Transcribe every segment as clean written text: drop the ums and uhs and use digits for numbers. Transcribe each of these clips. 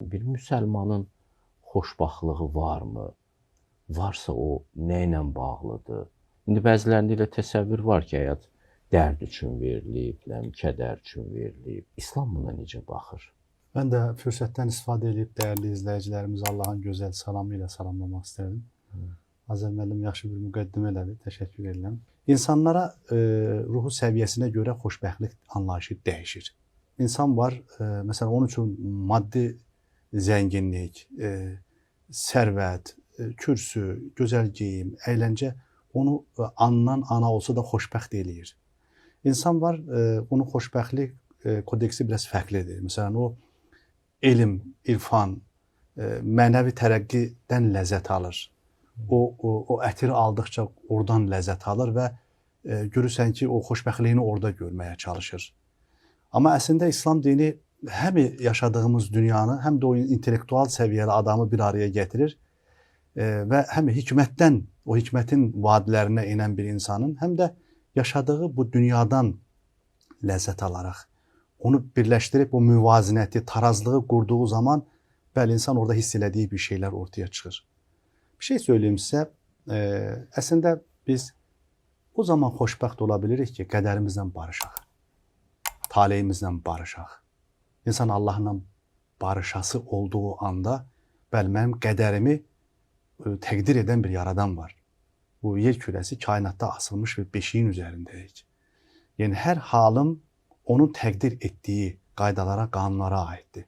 Bir müsəlmanın xoşbaxtlığı varmı? Varsa o nə ilə bağlıdır? İndi bəzilərində elə təsəvvür var ki, həyat dərd üçün verilib, kədər üçün verilib. İslam buna necə baxır? Mən də fürsətdən istifadə edib dəyərli izləyicilərimizi Allahın gözəl salamı ilə salamlamaq istərdim. Azər müəllim yaxşı bir müqəddimə elədi. Təşəkkür edirəm. İnsanlara ruhu səviyyəsinə görə xoşbəxtlik anlayışı dəyişir. İnsan var, məsələn, onun üçün maddi zənginlik, sərvət, kürsü, gözəl geyim, əyləncə onu andan ana olsa da xoşbəxt eləyir. İnsan var, onun xoşbəxtlik kodeksi biraz fərqlidir. Məsələn, o elm, irfan, mənəvi tərəqqidən ləzzət alır. O ətiri aldıqca oradan ləzzət alır və görürsən ki, o xoşbəxtliyini orada görməyə çalışır. Amma əslində İslam dini həm yaşadığımız dünyanı, həm də o intellektual səviyyəli adamı bir araya gətirir və həm hikmətdən, o hikmətin vadilərinə inən bir insanın, həm də yaşadığı bu dünyadan ləzzət alaraq, onu birləşdirib o müvazinəti, tarazlığı qurduğu zaman bəli, insan orada hiss elədiyi bir şeylər ortaya çıxır. Bir şey söyleyeyim sizə, əslində biz o zaman xoşbəxt ola bilirik ki, qədərimizlə barışaq, taleyimizlə barışaq. İnsan Allahla barışası olduğu anda, bəli, mənim qədərimi təqdir edən bir yaradan var. Bu yer kürəsi kainatda asılmış bir beşiğin üzərindəyik. Yəni, hər halım onun təqdir etdiyi qaydalara, qanunlara aiddir.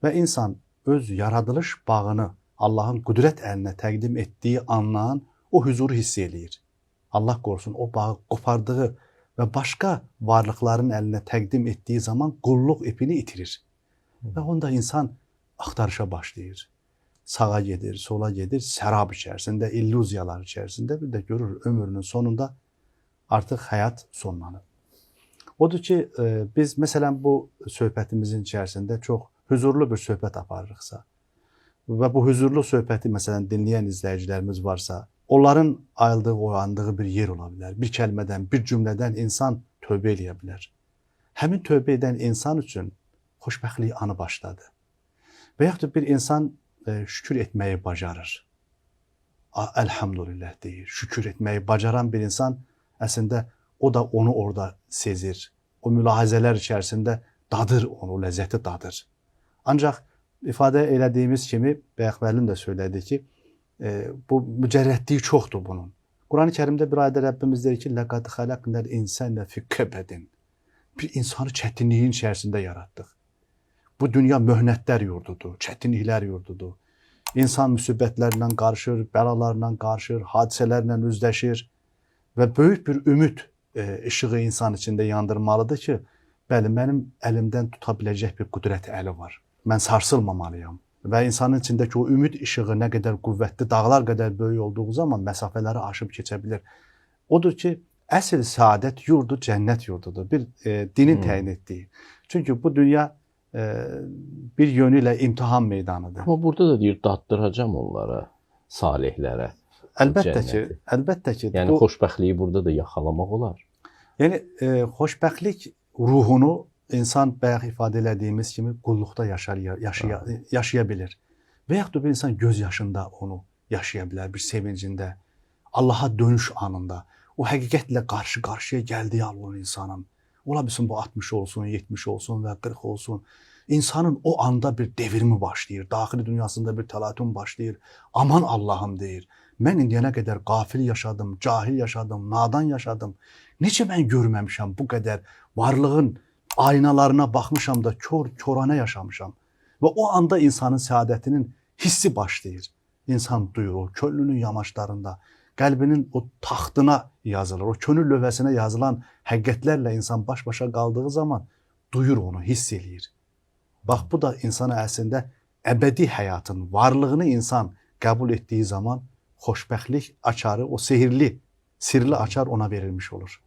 Və insan öz yaradılış bağını Allahın qüdrət əlinə təqdim etdiyi andan o huzuru hiss eləyir. Allah qorusun, o bağı qopardığı və başqa varlıqların əlinə təqdim etdiyi zaman qulluq ipini itirir. Və onda insan axtarışa başlayır. Sağa gedir, sola gedir, sərab içərisində, illüziyalar içərisində, bir də görür ömrünün sonunda artıq həyat sonlanır. Odur ki, biz məsələn bu söhbətimizin içərisində çox huzurlu bir söhbət aparırıqsa və bu huzurlu söhbəti məsələn dinləyən izləyicilərimiz varsa, onların ayıldığı, oyandığı bir yer ola bilər. Bir kəlmədən, bir cümlədən insan tövbə eləyə bilər. Həmin tövbə edən insan üçün xoşbəxtlik anı başladı. Və yaxud bir insan şükür etməyi bacarır. Elhamdülillah deyir. Şükür etməyi bacaran bir insan əslində o da onu orada sezir. O mülahizələr içərisində dadır onu, ləzzəti dadır. Ancaq ifadə elədiyimiz kimi, Bəyək müəllim də söylədi ki, bu mücərrədliyi çoxdur bunun. Quran-ı Kərimdə bir ayədə Rəbbimiz deyir ki, لَقَدْ خَلَقْنَا الْاِنْسَانَ فِي كَبَدٍ. Bir insanı çətinliyin içərisində yaratdıq. Bu dünya möhnətlər yurdudur, çətinliklər yurdudur. İnsan müsibətlərlə qarışır, bəlalarla qarışır, hadisələrlə üzləşir və böyük bir ümid işığı insan içində yandırmalıdır ki, bəli, mənim əlimdən tuta biləcək bir qüdrət əli var. Mən sarsılmamalıyam. Və insanın içindəki o ümid işığı nə qədər qüvvətli, dağlar qədər böyük olduğu zaman məsafələri aşıb keçə bilir. Odur ki, əsl səadət yurdu cənnət yurdudur. Bir dinin təyin etdiyi. Çünki bu dünya bir yönü ilə imtihan meydanıdır. Amma burada da deyir, daddıracam onlara, salihlərə. Əlbəttə ki. Yəni, xoşbəxtliyi burada da yaxalamaq olar. Yəni, xoşbəxtlik ruhunu insan bayaq ifadə elədiyimiz kimi qulluqda yaşaya bilir. Və yaxud da bir insan göz yaşında onu yaşaya bilər, bir sevincində, Allaha dönüş anında, o həqiqətlə qarşı-qarşıya gəldiyi an o insanın. Ola bilsin bu 60 olsun, 70 olsun və 40 olsun. İnsanın o anda bir devrimi başlayır, daxili dünyasında bir təlatüm başlayır. Aman Allahım deyir, mən indiyənə qədər qafil yaşadım, cahil yaşadım, nadan yaşadım. Necə mən görməmişəm bu qədər varlığın aynalarına baxmışam da kör-körənə yaşamışam. Və o anda insanın səadətinin hissi başlayır. İnsan duyur o könlünün yamaçlarında, qəlbinin o taxtına yazılır, o könül lövhəsinə yazılan həqiqətlərlə insan baş-başa qaldığı zaman duyur onu, hiss eləyir. Bax, bu da insana əslində əbədi həyatın varlığını insan qəbul etdiyi zaman xoşbəxtlik açarı, o sirli açar ona verilmiş olur.